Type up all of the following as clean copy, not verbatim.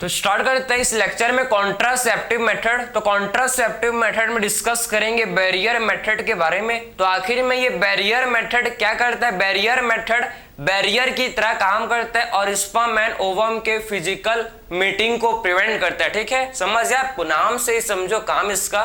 तो स्टार्ट करते हैं इस लेक्चर में कॉन्ट्रासेप्टिव मेथड। तो कॉन्ट्रासेप्टिव मेथड में डिस्कस करेंगे बैरियर मेथड के बारे में। तो आखिर में ये बैरियर मेथड क्या करता है? बैरियर मेथड बैरियर की तरह काम करता है और स्पर्म एंड ओवम के फिजिकल मीटिंग को प्रिवेंट करता है। ठीक है, समझ आपको, नाम से ही समझो काम इसका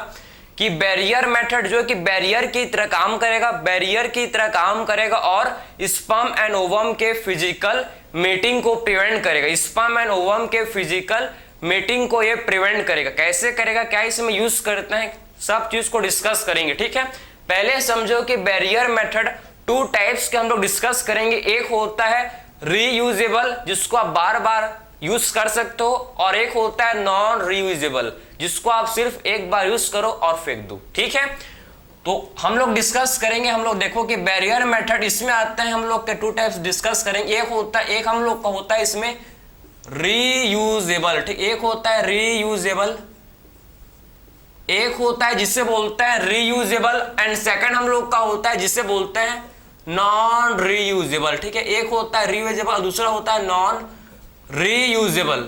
कि बैरियर मेथड जो कि बैरियर की तरह काम करेगा, बैरियर की तरह काम करेगा और स्पर्म एंड ओवम के फिजिकल मीटिंग को प्रिवेंट करेगा। स्पर्म एंड ओवम के फिजिकल मीटिंग को ये प्रिवेंट करेगा। कैसे करेगा, क्या इसमें यूज करते हैं, सब चीज को डिस्कस करेंगे। ठीक है, पहले समझो कि बैरियर मेथड टू टाइप्स के हम लोग डिस्कस करेंगे। एक होता है रीयूजेबल, जिसको आप बार बार यूज कर सकते हो, और एक होता है नॉन रीयूजेबल, जिसको आप सिर्फ एक बार यूज करो और फेंक दो। ठीक है, तो हम लोग डिस्कस करेंगे। हम लोग देखो कि बैरियर मेथड इसमें आते हैं, हम लोग के टू टाइप्स डिस्कस करेंगे। एक हम लोग का होता है इसमें रीयूजेबल। ठीक, एक होता है रीयूजेबल, एक होता है जिसे बोलते हैं रीयूजेबल, एंड सेकंड हम लोग का होता है जिसे बोलते हैं नॉन रीयूजेबल। ठीक है, एक होता है रीयूजेबल, दूसरा होता है नॉन रीयूजेबल।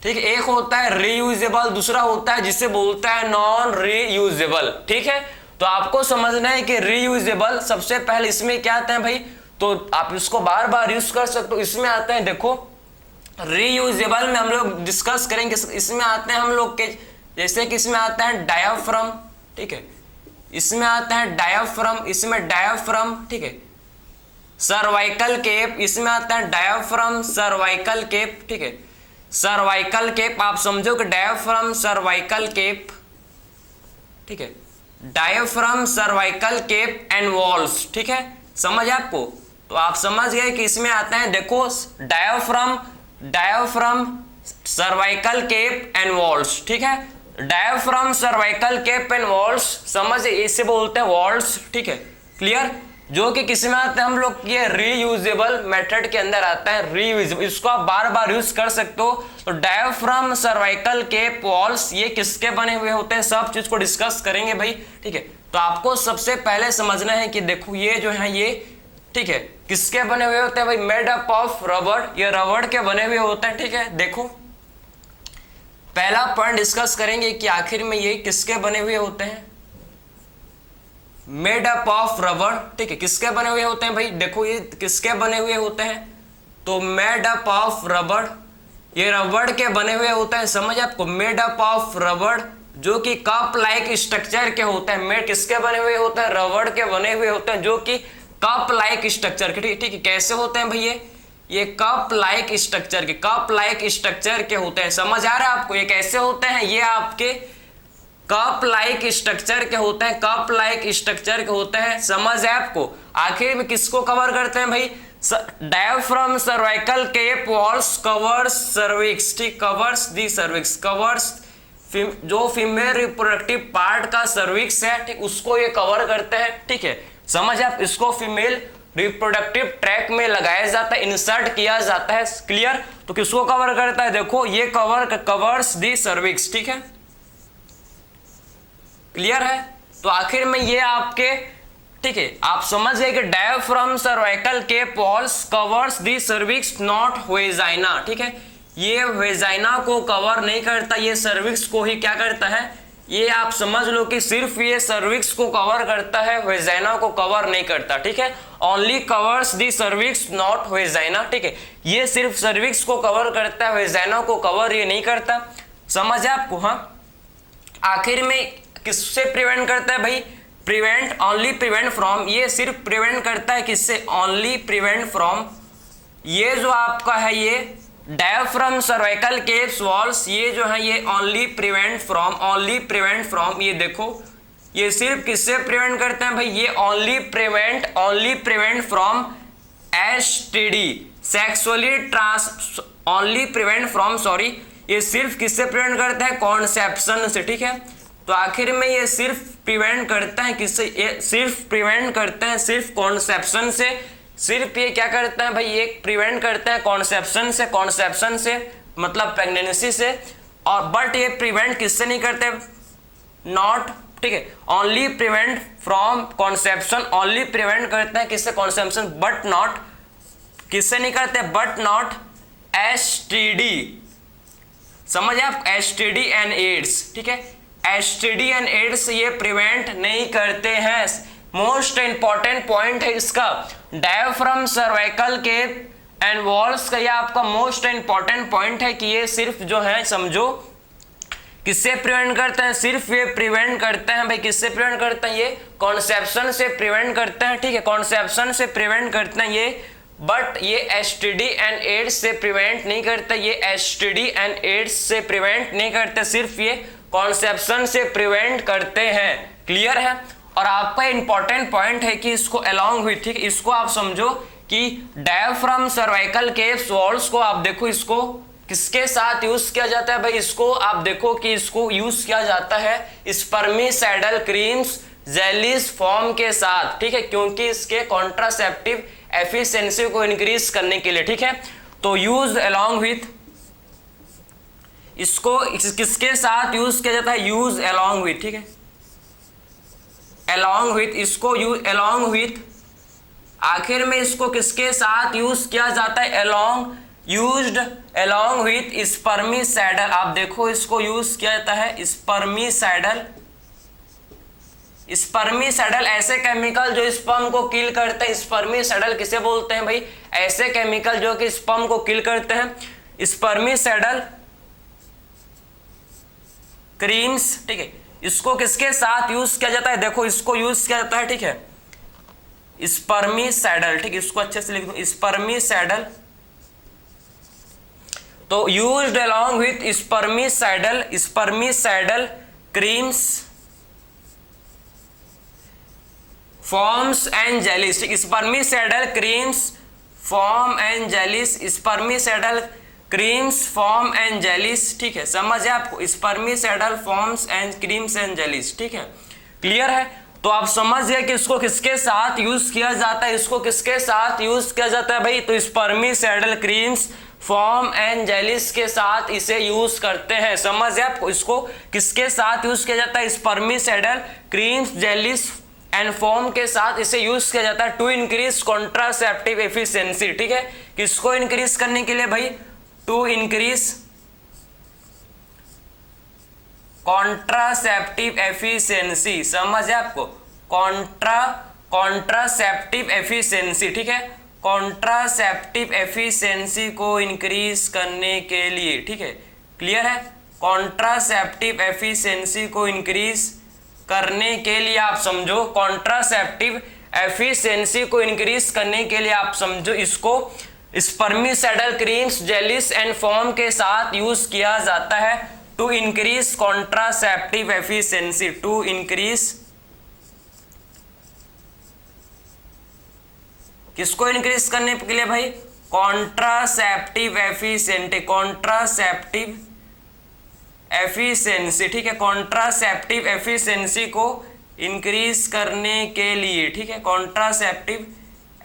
ठीक है, एक होता है रीयूजेबल, दूसरा होता है जिसे बोलता है नॉन रीयूजेबल। ठीक है, तो आपको समझना है कि रीयूजेबल सबसे पहले इसमें क्या आता है भाई, तो आप इसको बार बार यूज कर सकते हो। इसमें आते हैं, देखो रीयूजेबल में हम लोग डिस्कस करेंगे। इसमें आते हैं हम लोग के, जैसे कि इसमें आता है डायाफ्राम। ठीक है, इसमें आता है डायाफ्राम, इसमें डायाफ्राम। ठीक है, सर्वाइकल केप, इसमें आता है डायाफ्राम सर्वाइकल केप। ठीक है, सर्वाइकल केप आप समझो कि डायाफ्राम सर्वाइकल केप। ठीक है, diaphragm cervical cap and vaults. ठीक है, समझ आपको, तो आप समझ गए कि इसमें आता है, देखो diaphragm, diaphragm cervical cap and vaults. ठीक है, diaphragm cervical cap and vaults, समझ, इसे बोलते हैं वॉल्स। ठीक है, क्लियर, जो कि किस में आता है हम लोग, ये रीयूजेबल मेथड के अंदर आता है। रीयूजेबल, इसको आप बार बार यूज कर सकते हो। तो डायाफ्राम सर्वाइकल केप वॉल्स ये किसके बने हुए होते हैं, सब चीज को डिस्कस करेंगे भाई। ठीक है, तो आपको सबसे पहले समझना है कि देखो ये जो है ये, ठीक है, किसके बने हुए होते हैं भाई, मेड अप ऑफ रबर, ये रबर के बने हुए होते हैं। ठीक है, देखो पहला पॉइंट डिस्कस करेंगे कि आखिर में ये किसके बने हुए होते हैं, मेड अप ऑफ रबर। ठीक है, किसके बने हुए होते हैं भाई, देखो ये किसके बने हुए होते हैं, तो मेड अप ऑफ रबर, ये रबड़ के बने हुए होते हैं। समझ आपको, मेड अप ऑफ रबड़ जो कि कप लाइक स्ट्रक्चर के होते हैं। मेड किसके बने हुए होते हैं, रबड़ के बने हुए होते हैं, जो कि कप लाइक स्ट्रक्चर के। ठीक है, कैसे होते हैं भाई, ये कप लाइक स्ट्रक्चर के, कप लाइक स्ट्रक्चर के होते हैं। समझ आ रहा है आपको, ये कैसे होते हैं, ये आपके कप लाइक स्ट्रक्चर के होते हैं, कप लाइक स्ट्रक्चर के होते हैं। समझ है आपको, आखिर में किसको कवर करते हैं भाई, diaphragm cervical cap vaults covers cervix. ठीक, कवर्स दी सर्विक्स, कवर्स जो फीमेल रिप्रोडक्टिव पार्ट का सर्विक्स है, ठीक, उसको ये कवर करते हैं। ठीक है, समझ आप, इसको फीमेल रिप्रोडक्टिव ट्रैक में लगाया जाता है, इंसर्ट किया जाता है। क्लियर, तो किसको कवर करता है, देखो ये कवर्स दी सर्विक्स। ठीक है, क्लियर है, तो आखिर में ये आपके, ठीक है, आप समझ गए कि diaphragm cervical cap vaults covers the cervix not vagina. ठीक है, ये वेजाइना को कवर नहीं करता, ये सर्विक्स को ही क्या करता है, ये आप समझ लो कि सिर्फ ये सर्विक्स को कवर करता है, वेजाइना को कवर नहीं करता। ठीक है, only covers the cervix not vagina. ठीक है, ये सिर्फ सर्विक्स को कवर करता है, वेजाइना को कवर ये नहीं करता। समझ आपको, हाँ, आखिर में किससे प्रिवेंट करता है भाई, प्रिवेंट, ओनली प्रिवेंट फ्रॉम, ये सिर्फ प्रिवेंट करता है किससे, ओनली प्रिवेंट फ्रॉम, ये जो आपका है ये डायाफ्राम सर्वाइकल केप्स वॉल्स, ये जो है ये only prevent from, only prevent from, ये देखो ये सिर्फ किससे प्रिवेंट करते हैं भाई, ये only prevent from STD, sexually trans, only prevent from, sorry, ये सिर्फ किससे प्रिवेंट करता है, कॉन्सेप्शन से। ठीक है, तो आखिर में ये सिर्फ प्रिवेंट करता है किससे, ये सिर्फ प्रिवेंट करते हैं सिर्फ कॉन्सेप्शन से। सिर्फ ये क्या करता है भाई, ये प्रिवेंट करते हैं कॉन्सेप्शन से, कॉन्सेप्शन से मतलब प्रेगनेंसी से, और बट ये प्रिवेंट किससे नहीं करते, नॉट, ठीक है, only prevent from conception, only prevent करते हैं किससे, कॉन्सेप्शन, बट नॉट, किससे नहीं करते, बट नॉट STD, समझ आप, STD एंड एड्स, ठीक है, STD एंड एड्स ये प्रिवेंट नहीं करते हैं। मोस्ट इंपॉर्टेंट पॉइंट है इसका, diaphragm, cervical cap and vaults का, ये आपका मोस्ट इंपॉर्टेंट पॉइंट है कि ये सिर्फ जो है समझो किससे प्रिवेंट करते हैं, सिर्फ ये प्रिवेंट करते हैं भाई, किससे प्रिवेंट करते हैं, ये कॉन्सेप्शन से प्रिवेंट करते हैं, ठीक है, कॉन्सेप्शन से प्रिवेंट करते हैं ये, बट ये STD एंड एड्स से प्रिवेंट नहीं करते, ये STD एंड एड्स से प्रिवेंट नहीं करते, सिर्फ ये कॉन्सेप्शन से प्रिवेंट करते हैं। क्लियर है? और आपका इंपॉर्टेंट पॉइंट है कि इसको अलोंग विथ, ठीक, इसको आप समझो कि डायफ्राम, सर्वाइकल केप्स, वॉल्स को आप देखो, इसको किसके साथ यूज किया जाता है भाई, इसको आप देखो कि इसको यूज किया जाता है स्पर्मिसाइडल क्रीम्स, जेलीज फॉर्म के साथ, ठीक है, क्योंकि इसके कॉन्ट्रासेप्टिव एफिशिएंसी को इंक्रीज करने के लिए, ठीक है। तो यूज अलोंग विथ, इसको किसके साथ यूज किया जाता है, यूज अलोंग विथ, ठीक है, अलोंग विथ, इसको यूज अलोंग विथ, आखिर में इसको किसके साथ यूज किया जाता है, यूज्ड अलोंग विथ स्पर्मिसाइडल, आप देखो इसको यूज किया जाता है स्पर्मिसाइडल, स्पर्मिसाइडल ऐसे केमिकल जो स्पर्म को किल करते हैं, स्पर्मिसाइडल किसे बोलते हैं भाई, ऐसे केमिकल जो कि स्पर्म को किल करते हैं, स्पर्मिसाइडल क्रीम्स, ठीक है, इसको किसके साथ यूज किया जाता है, देखो इसको यूज किया जाता है, ठीक है, स्पर्मिसाइडल, ठीक, इसको अच्छे से लिख दो, स्पर्मिसाइडल, तो used along with spermicidal creams, forms and jellies, ठीक, spermicidal creams, form and jellies, spermicidal creams, form and jellies, ठीक है, समझ है आपको, spermicidal forms and creams and jellies, ठीक है, क्लियर है। तो आप समझ गए कि इसको किसके साथ यूज किया जाता है, इसको किसके साथ यूज किया जाता है भाई, तो spermicidal creams, form and jellies के साथ इसे यूज करते हैं, समझ है आपको, इसको किसके साथ यूज किया जाता है, spermicidal creams, jellies and foam के साथ इसे यूज किया जाता है टू इंक्रीज कॉन्ट्रासेप्टिव एफिशिएंसी, ठीक है, किसको इंक्रीज करने के लिए भाई, टू इंक्रीज कॉन्ट्रासेप्टिव एफिशिएंसी, समझ है आपको, कॉन्ट्रासेप्टिव एफिशिएंसी, ठीक है, कॉन्ट्रासेप्टिव एफिशिएंसी को इंक्रीज करने के लिए, ठीक है, क्लियर है, कॉन्ट्रासेप्टिव एफिशिएंसी को इंक्रीज करने के लिए आप समझो, कॉन्ट्रासेप्टिव एफिशिएंसी को इंक्रीज करने के लिए आप समझो इसको spermicidal creams, jellies and foam के साथ यूज किया जाता है to increase contraceptive efficiency, to increase, किसको इंक्रीज करने के लिए भाई, कॉन्ट्रासेप्टिव एफिशिएंसी, कॉन्ट्रासेप्टिव एफिशिएंसी, ठीक है, कॉन्ट्रासेप्टिव एफिशिएंसी को इंक्रीज करने के लिए, ठीक है, कॉन्ट्रासेप्टिव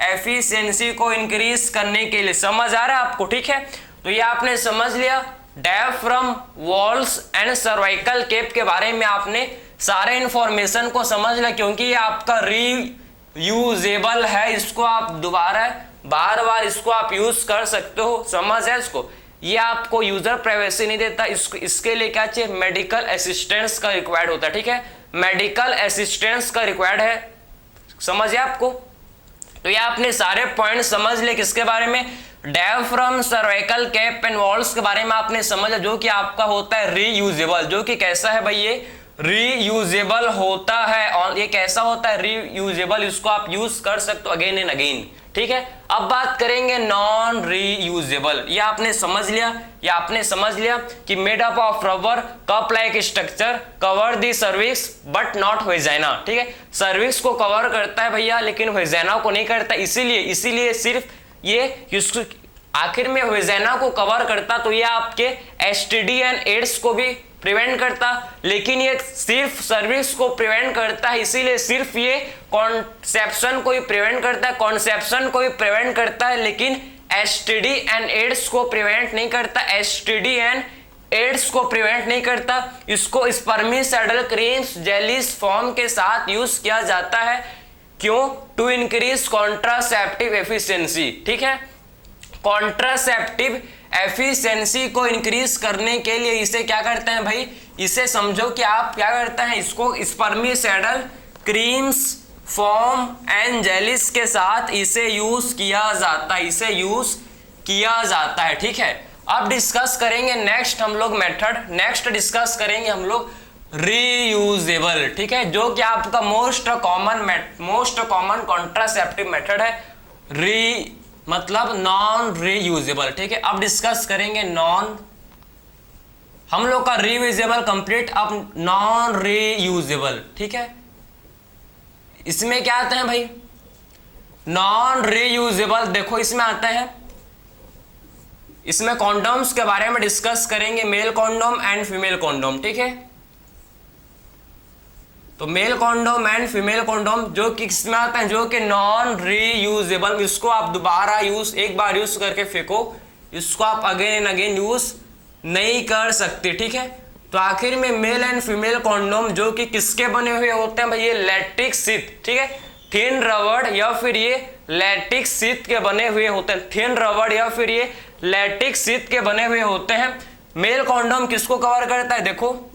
एफिशिएंसी को इंक्रीज करने के लिए, समझ आ रहा है आपको, ठीक है। तो ये आपने समझ लिया, diaphragm, vaults and cervical cap के बारे में आपने सारे इंफॉर्मेशन को समझ लिया, क्योंकि ये आपका रीयूजेबल है, इसको आप दोबारा बार बार इसको आप यूज कर सकते हो, समझ है इसको, ये आपको यूजर प्राइवेसी नहीं देता, इसके लिए क्या चाहिए, मेडिकल असिस्टेंस का रिक्वायर्ड होता है, ठीक है, मेडिकल असिस्टेंस का रिक्वायर्ड है, समझ है आपको। तो ये आपने सारे पॉइंट समझ लिए, किसके बारे में, diaphragm, cervical cap and walls के बारे में आपने समझा, जो कि आपका होता है रीयूजेबल, जो कि कैसा है भाई, ये रीयूजेबल होता है, और ये कैसा होता है, रीयूजेबल, इसको आप यूज कर सकते हो अगेन एंड अगेन, ठीक है। अब बात करेंगे नॉन रीयूजेबल, ये आपने समझ लिया, ये आपने समझ लिया कि made up of rubber cup like structure cover the cervix but not vagina, ठीक है, सर्विक्स को कवर करता है भैया लेकिन वेजाइना को नहीं करता, इसीलिए सिर्फ ये आखिर में वेजाइना को कवर करता, तो ये आपके एसटीडी एंड एड्स को भी प्रिवेंट करता, लेकिन ये सिर्फ सर्विक्स को प्रिवेंट करता है, इसीलिए सिर्फ ये कॉन्सेप्शन को ही प्रिवेंट करता है, कॉन्सेप्शन को ही प्रिवेंट करता है, लेकिन एसटीडी एंड एड्स को प्रिवेंट नहीं करता, एसटीडी एंड एड्स को प्रिवेंट नहीं करता। इसको स्पर्मिसाइडल क्रीम्स, जेलीज फॉर्म के साथ यूज किया जाता है, क्यों, टू इंक्रीज कॉन्ट्रासेप्टिव एफिशिएंसी, ठीक है, कॉन्ट्रासेप्टिव एफिशिएंसी को इंक्रीज करने के लिए इसे क्या करते हैं भाई, इसे समझो कि आप क्या करते हैं, इसको spermicidal creams, foam and jellies के साथ इसे यूज किया जाता है, इसे यूज किया जाता है। ठीक है, अब डिस्कस करेंगे नेक्स्ट हम लोग मेथड, नेक्स्ट डिस्कस करेंगे हम लोग रीयूजेबल। ठीक है, जो कि आपका मोस्ट कॉमन कॉन्ट्रासेप्टिव मेथड है, री मतलब नॉन रीयूजेबल। ठीक है, अब डिस्कस करेंगे नॉन, हम लोग का रीयूजेबल कंप्लीट, अब नॉन रीयूजेबल। ठीक है, इसमें क्या आते हैं भाई, नॉन रीयूजेबल, देखो इसमें आते हैं, इसमें कॉन्डोम्स के बारे में डिस्कस करेंगे, male condom and female condom. ठीक है, तो male condom and female condom जो कि किसमें आता है, जो कि नॉन रीयूजेबल, इसको आप दोबारा एक बार यूज करके फेंको, इसको आप अगेन एंड अगेन यूज नहीं कर सकते। ठीक है, तो आखिर में मेल एंड फीमेल कॉन्डोम जो कि किसके बने हुए होते हैं भाई, ये लैटिक्स शीट, ठीक है, थिन रबड़ या फिर ये लैटिक्स शीट के बने हुए होते हैं, थिन रबड़ या फिर ये लैटिक्स शीट के बने हुए होते हैं। मेल कॉन्डोम किसको कवर करता है, देखो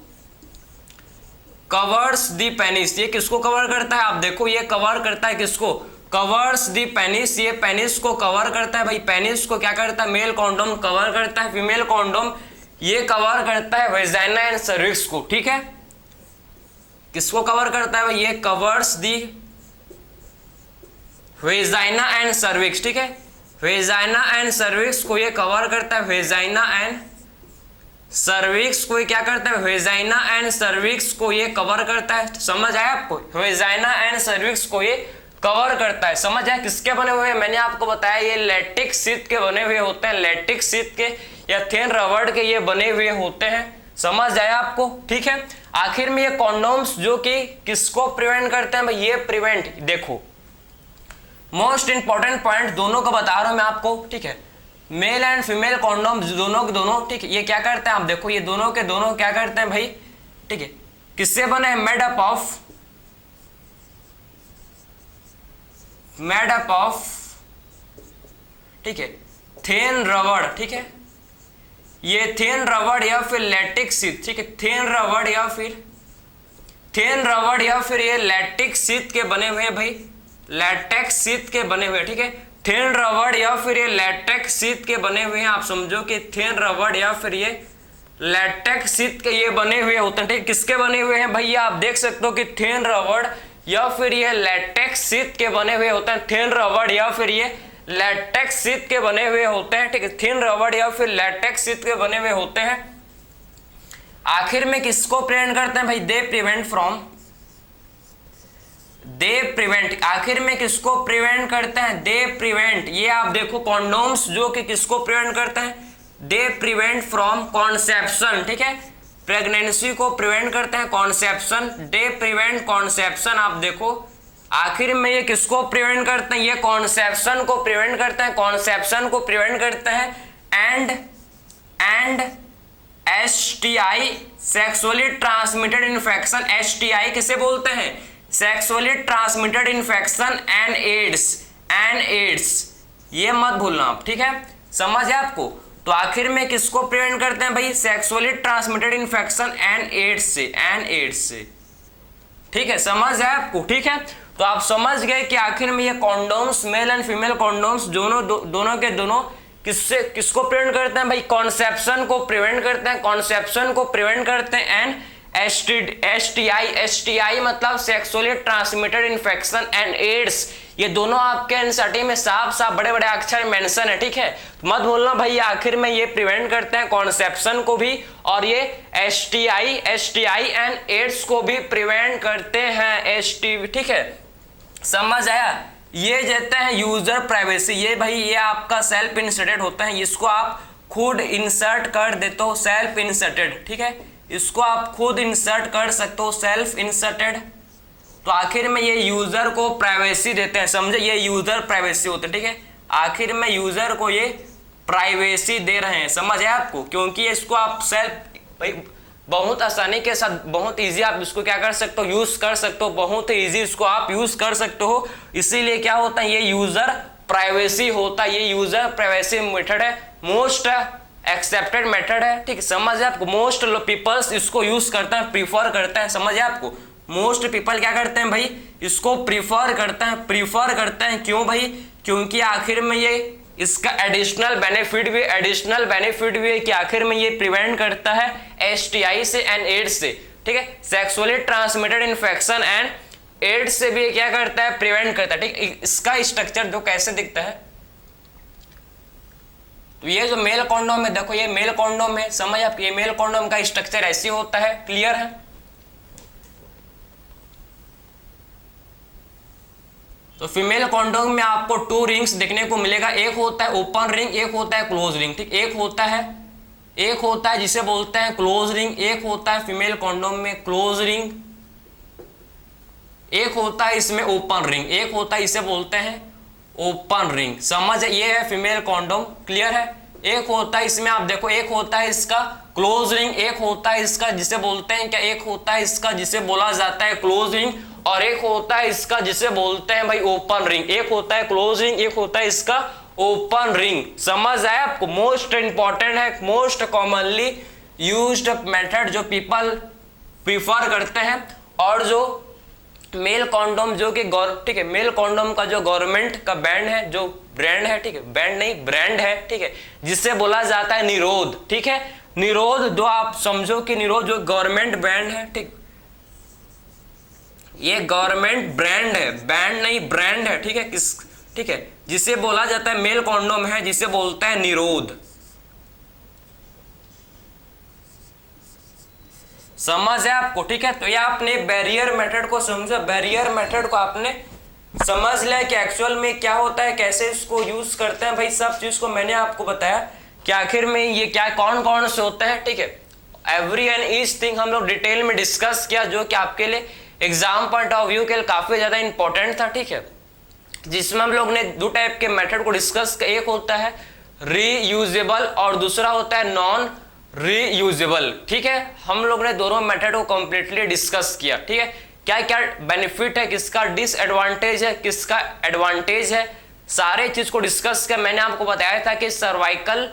कवर्स दी पेनिस, ये किसको कवर करता है, आप देखो ये कवर करता है किसको, कवर्स दी पेनिस, ये पेनिस को कवर करता है भाई, पेनिस को क्या करता है, मेल कॉन्डोम कवर करता है। फीमेल कॉन्डोम ये कवर करता है वेजाइना एंड सर्विक्स को। ठीक है, किसको कवर करता है भाई, ये covers the vagina and cervix. ठीक है, वेजाइना एंड सर्विक्स को ये कवर करता है, वेजाइना एंड सर्विक्स को ये क्या करता है, वेजाइना एंड सर्विक्स को ये कवर करता है। समझ आया आपको, वेजाइना एंड सर्विक्स को ये कवर करता है। समझ आया, किसके बने हुए हैं, मैंने आपको बताया ये लैटिक्स शीट के बने हुए होते हैं, लैटिक्स शीट के या थिन रबड़ के ये बने हुए होते हैं। समझ आया आपको। ठीक है, आखिर में ये कॉन्डोम्स जो कि किसको प्रिवेंट करते हैं भाई, ये प्रिवेंट, देखो मोस्ट इंपॉर्टेंट पॉइंट दोनों को बता रहा हूं मैं आपको। ठीक है, मेल एंड फीमेल कॉन्डोम दोनों के दोनों, ठीक है, ये क्या करते हैं आप देखो, ये दोनों के दोनों क्या करते हैं भाई, ठीक है, किससे बने हैं, मेड अप ऑफ, ठीक है, थिन रबड़। ठीक है, ये थिन रबड़ या फिर लैटिक्स शीट, ठीक है, थिन रबड़ या फिर ये लैटिक्स शीट के बने हुए भाई, लैटेक्स शीट के बने हुए। ठीक है, थिन रबड़ या फिर ये लैटेक्स शीट के बने हुए हैं, आप समझो कि थिन रबड़ या फिर ये लैटेक्स शीट के ये बने हुए होते हैं। ठीक, किसके बने हुए हैं भैया, आप देख सकते हो कि थिन रबड़ या फिर ये लैटेक्स शीट के बने हुए होते हैं, थिन रबड़ या फिर ये लैटेक्स शीट के बने हुए होते हैं। ठीक है, थिन रबड़ या फिर लैटेक्स शीट के बने हुए होते हैं। आखिर में किसको प्रिवेंट करते हैं भाई, दे प्रिवेंट, आखिर में किसको प्रिवेंट करते हैं, दे प्रिवेंट, ये आप देखो कॉन्डोम्स जो कि किसको प्रिवेंट करते हैं, दे प्रिवेंट फ्रॉम कॉन्सेप्शन। ठीक है, प्रेगनेंसी को प्रिवेंट करते हैं, कॉन्सेप्शन, दे प्रिवेंट कॉन्सेप्शन। आप देखो आखिर में ये किसको प्रिवेंट करते हैं, ये कॉन्सेप्शन को प्रिवेंट करते हैं, कॉन्सेप्शन को प्रिवेंट करते हैं। And STI sexually transmitted infection, STI किसे बोलते हैं, sexually transmitted infection and AIDS, ये मत भूलना आप। ठीक है, समझ है आपको। तो आखिर में किसको प्रिवेंट करते हैं भाई, sexually transmitted infection and AIDS से। ठीक है, समझ है आपको। ठीक है, तो आप समझ गए कि आखिर में ये condoms, male and female condoms दोनों के दोनों किसको प्रिवेंट करते हैं भाई, कॉन्सेप्शन को प्रिवेंट करते हैं। एंड STI मतलब sexually transmitted infection and AIDS, ये दोनों आपके एनसीईआरटी में साफ बड़े बड़े अक्षर मेंशन है। ठीक है, मत भूलना भाई, आखिर में ये प्रिवेंट करते हैं कॉन्सेप्शन को भी, और ये STI एंड एड्स को भी प्रिवेंट करते हैं, STI। ठीक है, समझ आया। ये देते हैं यूजर प्राइवेसी, ये भाई ये आपका सेल्फ इंसर्टेड होता है, इसको आप खुद इंसर्ट कर देते हो, सेल्फ इंसर्टेड। ठीक है, इसको आप खुद इंसर्ट कर सकते हो, सेल्फ इंसर्टेड। तो आखिर में ये यूजर को प्राइवेसी देते हैं, समझे, ये यूजर प्राइवेसी होते हैं। ठीक है, आखिर में यूजर को ये प्राइवेसी दे रहे हैं, समझ है आपको, क्योंकि इसको आप सेल्फ भाई बहुत आसानी के साथ, बहुत इजी आप इसको क्या कर सकते हो, यूज कर सकते हो, बहुत इजी इसको आप यूज कर सकते हो। इसीलिए क्या होता है, ये यूजर प्राइवेसी होता है, ये यूजर प्राइवेसी मेथड है, मोस्ट एक्सेप्टेड मेथड है, ठीक है, समझ है आपको। मोस्ट पीपल्स इसको यूज करते हैं, प्रीफर करते हैं, समझ है आपको। मोस्ट पीपल क्या करते हैं भाई, इसको प्रीफर करते हैं, क्यों भाई, क्योंकि आखिर में ये इसका एडिशनल बेनिफिट भी है कि आखिर में ये प्रिवेंट करता है STI से एंड एड्स से, ठीक है, sexually transmitted infection and AIDS से भी क्या करता है, प्रिवेंट करता है, ठीक। इसका स्ट्रक्चर जो कैसे दिखता है, तो ये जो मेल कॉन्डोम है, देखो ये मेल कॉन्डोम है, समझ आप, ये मेल कॉन्डोम का स्ट्रक्चर ऐसे होता है, क्लियर है। तो फीमेल कॉन्डोम में आपको 2 रिंग्स देखने को मिलेगा, एक होता है ओपन रिंग, एक होता है क्लोज रिंग, ठीक। एक होता है जिसे बोलते हैं क्लोज रिंग, एक होता है फीमेल कॉन्डोम में क्लोज रिंग, एक होता है इसमें ओपन रिंग, एक होता है इसे बोलते हैं ओपन रिंग, समझ है, ये है फीमेल कॉन्डोम, क्लियर है। एक होता है इसमें आप देखो, एक होता है इसका क्लोज रिंग, एक होता है इसका जिसे बोलते हैं क्या, एक होता है इसका जिसे बोला जाता है क्लोज रिंग, और एक होता है इसका जिसे बोलते हैं भाई ओपन रिंग। एक होता है क्लोज रिंग, एक होता है इसका ओपन रिंग, समझ आया आपको। मोस्ट इंपॉर्टेंट है, मोस्ट कॉमनली यूज्ड मेथड जो पीपल प्रीफर करते हैं, और जो मेल कॉन्डोम जो कि ठीक है, मेल कॉन्डोम का जो गवर्नमेंट का बैंड है, जो ब्रांड है, ठीक है, बैंड नहीं ब्रांड है, ठीक है, जिससे बोला जाता है निरोध, ठीक है, निरोध, जो आप समझो कि निरोध जो गवर्नमेंट ब्रांड है, ठीक, ये गवर्नमेंट ब्रांड है, बैंड नहीं ब्रांड है, ठीक है, ठीक है, जिसे बोला जाता है मेल कॉन्डोम है, जिसे बोलता है निरोध, समझ है आपको, ठीक है। तो ये आपने बैरियर मेथड को समझा, बैरियर मेथड को आपने समझ लिया कि एक्चुअल में क्या होता है, कैसे इसको यूज करते हैं भाई, सब चीज को मैंने आपको बताया कि आखिर में ये क्या कौन कौन से होते हैं, ठीक है। एवरी एंड ईच थिंग हम लोग डिटेल में डिस्कस किया, जो कि आपके लिए एग्जाम पॉइंट ऑफ व्यू के लिए काफी ज्यादा इंपॉर्टेंट था, ठीक है, जिसमें हम लोग ने 2 टाइप के मेथड को डिस्कस किया, एक होता है रीयूजेबल और दूसरा होता है नॉन रीयूजेबल, ठीक है। हम लोग ने दोनों मेथड को कंप्लीटली डिस्कस किया, ठीक है, क्या क्या बेनिफिट है, किसका डिसएडवांटेज है, किसका एडवांटेज है, सारे चीज को डिस्कस किया। मैंने आपको बताया था कि सर्वाइकल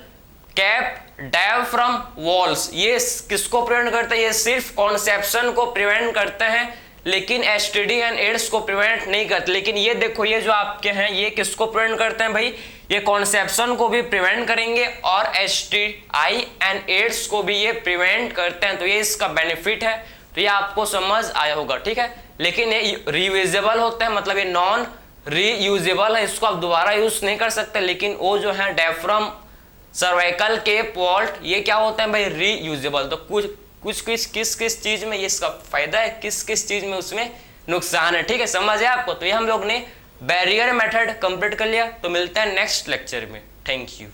कैप डायफ्राम वॉल्स ये किसको प्रिवेंट करते हैं, ये सिर्फ कॉन्सेप्शन को प्रिवेंट करते हैं, लेकिन STD एंड एड्स को प्रिवेंट नहीं करते। लेकिन ये देखो, ये जो आपके हैं ये किसको प्रिवेंट करते हैं भाई, ये कॉन्सेप्शन को भी प्रिवेंट करेंगे और STI एंड एड्स को भी ये प्रिवेंट करते हैं। तो ये इसका बेनिफिट है, तो ये आपको समझ आया होगा, ठीक है। लेकिन ये रीयूजेबल होते हैं, मतलब ये नॉन रीयूजेबल है, इसको आप दोबारा यूज नहीं कर सकते। लेकिन वो जो है डायफ्राम सर्वाइकल केप वॉल्ट ये क्या होता है भाई, रीयूजेबल। तो किस चीज में ये इसका फायदा है, किस चीज में उसमें नुकसान है, ठीक है, समझ है आपको। तो ये हम लोग ने बैरियर मेथड कंप्लीट कर लिया, तो मिलता है नेक्स्ट लेक्चर में। Thank you.